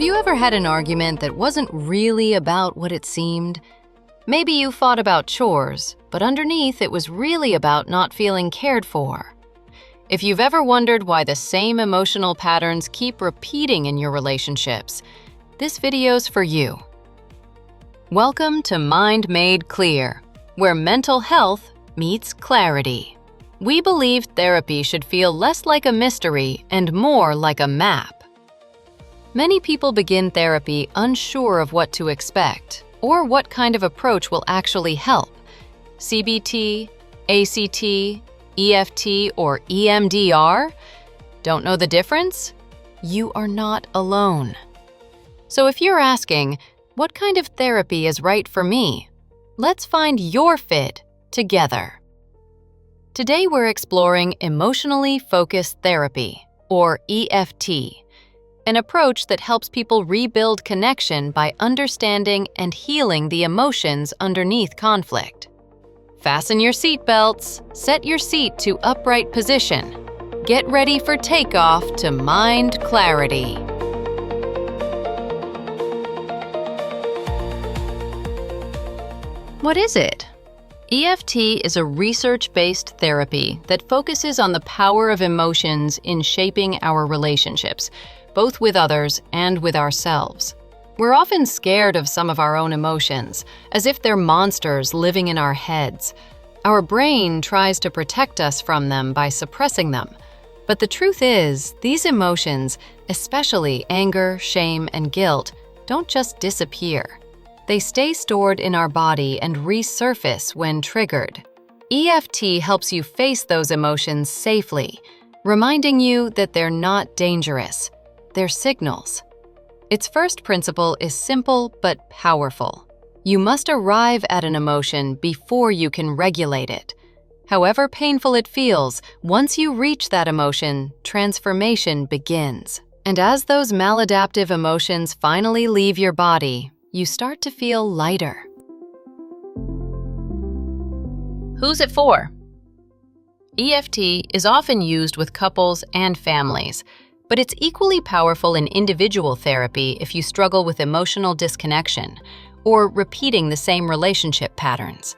you ever had an argument that wasn't really about what it seemed? Maybe you fought about chores, but underneath it was really about not feeling cared for. If you've ever wondered why the same emotional patterns keep repeating in your relationships, this video's for you. Welcome to Mind Made Clear, where mental health meets clarity. We believe therapy should feel less like a mystery and more like a map. Many people begin therapy unsure of what to expect or what kind of approach will actually help. CBT, ACT, EFT, or EMDR? Don't know the difference? You are not alone. So if you're asking, what kind of therapy is right for me? Let's find your fit together. Today we're exploring emotionally focused therapy, or EFT, an approach that helps people rebuild connection by understanding and healing the emotions underneath conflict. Fasten your seatbelts, set your seat to upright position. Get ready for takeoff to mind clarity. What is it? EFT is a research-based therapy that focuses on the power of emotions in shaping our relationships, both with others and with ourselves. We're often scared of some of our own emotions, as if they're monsters living in our heads. Our brain tries to protect us from them by suppressing them. But the truth is, these emotions, especially anger, shame, and guilt, don't just disappear. They stay stored in our body and resurface when triggered. EFT helps you face those emotions safely, reminding you that they're not dangerous. They're signals. Its first principle is simple but powerful. You must arrive at an emotion before you can regulate it. However painful it feels, once you reach that emotion, transformation begins. And as those maladaptive emotions finally leave your body, you start to feel lighter. Who's it for? EFT is often used with couples and families, but it's equally powerful in individual therapy if you struggle with emotional disconnection or repeating the same relationship patterns.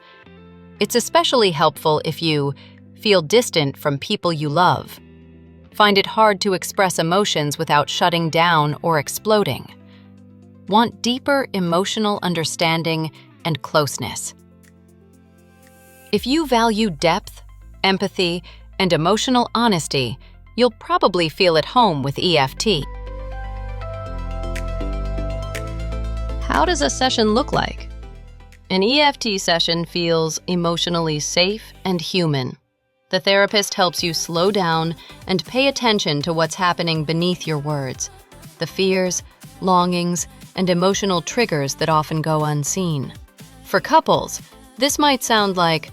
It's especially helpful if you feel distant from people you love, find it hard to express emotions without shutting down or exploding, want deeper emotional understanding and closeness. If you value depth, empathy, and emotional honesty, you'll probably feel at home with EFT. How does a session look like? An EFT session feels emotionally safe and human. The therapist helps you slow down and pay attention to what's happening beneath your words, the fears, longings, and emotional triggers that often go unseen. For couples, this might sound like,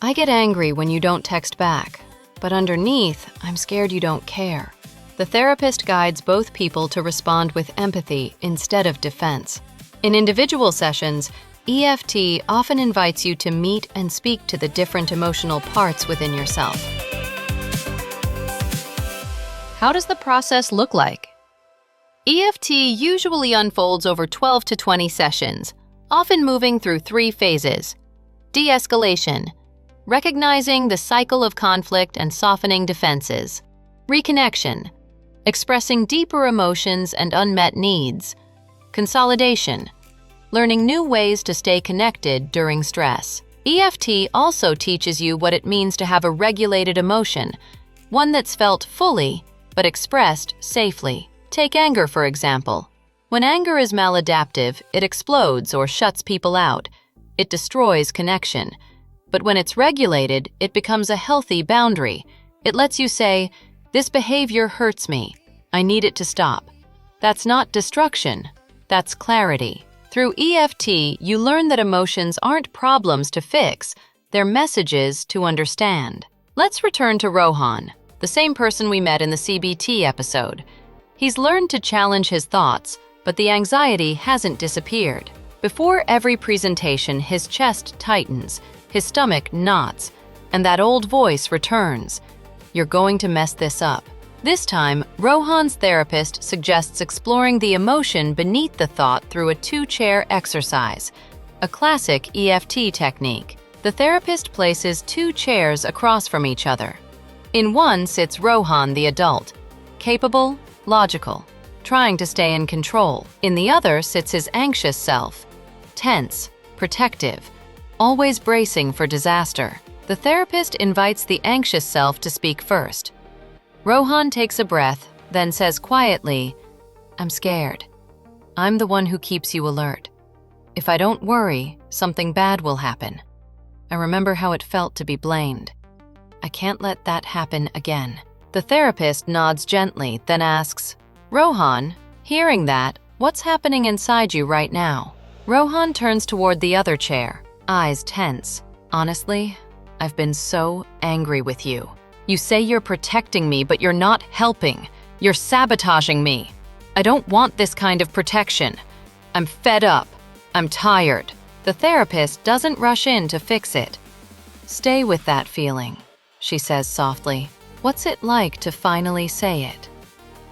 I get angry when you don't text back, but underneath, I'm scared you don't care. The therapist guides both people to respond with empathy instead of defense. In individual sessions, EFT often invites you to meet and speak to the different emotional parts within yourself. How does the process look like? EFT usually unfolds over 12 to 20 sessions, often moving through 3 phases. De-escalation, recognizing the cycle of conflict and softening defenses. Reconnection, expressing deeper emotions and unmet needs. Consolidation, learning new ways to stay connected during stress. EFT also teaches you what it means to have a regulated emotion, one that's felt fully but expressed safely. Take anger, for example. When anger is maladaptive, it explodes or shuts people out. It destroys connection. But when it's regulated, it becomes a healthy boundary. It lets you say, this behavior hurts me. I need it to stop. That's not destruction. That's clarity. Through EFT, you learn that emotions aren't problems to fix. They're messages to understand. Let's return to Rohan, the same person we met in the CBT episode. He's learned to challenge his thoughts, but the anxiety hasn't disappeared. Before every presentation, his chest tightens, his stomach knots, and that old voice returns. You're going to mess this up. This time, Rohan's therapist suggests exploring the emotion beneath the thought through a two-chair exercise, a classic EFT technique. The therapist places two chairs across from each other. In one sits Rohan the adult, capable, logical, trying to stay in control. In the other sits his anxious self, tense, protective, always bracing for disaster. The therapist invites the anxious self to speak first. Rohan takes a breath, then says quietly, "I'm scared. I'm the one who keeps you alert. If I don't worry, something bad will happen. I remember how it felt to be blamed. I can't let that happen again." The therapist nods gently, then asks, "Rohan, hearing that, what's happening inside you right now?" Rohan turns toward the other chair, eyes tense. "Honestly, I've been so angry with you. You say you're protecting me, but you're not helping. You're sabotaging me. I don't want this kind of protection. I'm fed up. I'm tired." The therapist doesn't rush in to fix it. "Stay with that feeling," she says softly. "What's it like to finally say it?"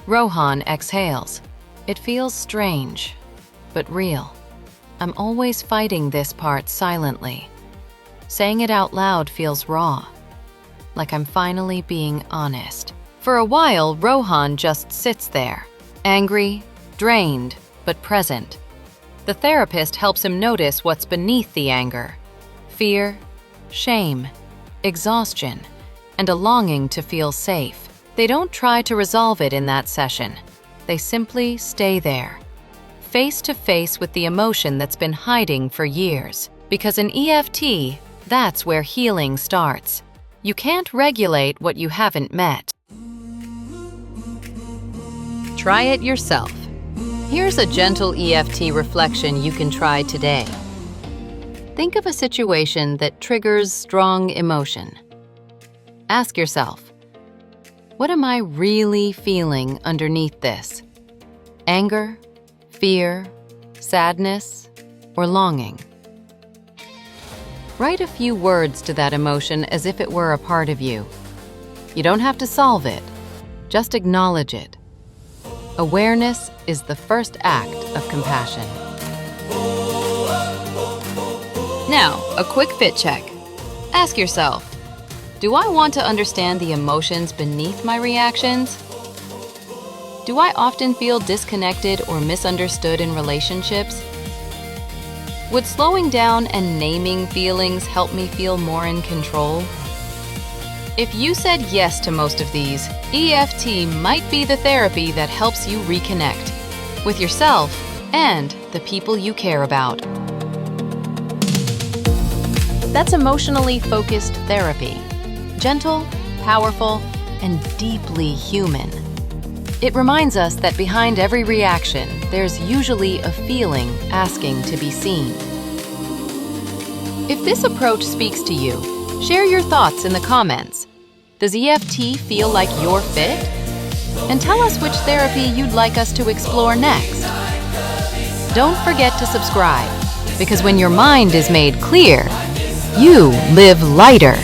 Rohan exhales. "It feels strange, but real. I'm always fighting this part silently. Saying it out loud feels raw, like I'm finally being honest." For a while, Rohan just sits there, angry, drained, but present. The therapist helps him notice what's beneath the anger: fear, shame, exhaustion, and a longing to feel safe. They don't try to resolve it in that session. They simply stay there, face to face with the emotion that's been hiding for years. Because in EFT, that's where healing starts. You can't regulate what you haven't met. Try it yourself. Here's a gentle EFT reflection you can try today. Think of a situation that triggers strong emotion. Ask yourself, what am I really feeling underneath this? Anger, fear, sadness, or longing? Write a few words to that emotion as if it were a part of you. You don't have to solve it, just acknowledge it. Awareness is the first act of compassion. Now, a quick fit check. Ask yourself, do I want to understand the emotions beneath my reactions? Do I often feel disconnected or misunderstood in relationships? Would slowing down and naming feelings help me feel more in control? If you said yes to most of these, EFT might be the therapy that helps you reconnect with yourself and the people you care about. That's emotionally focused therapy. Gentle, powerful, and deeply human. It reminds us that behind every reaction, there's usually a feeling asking to be seen. If this approach speaks to you, share your thoughts in the comments. Does EFT feel like your fit? And tell us which therapy you'd like us to explore next. Don't forget to subscribe, because when your mind is made clear, you live lighter.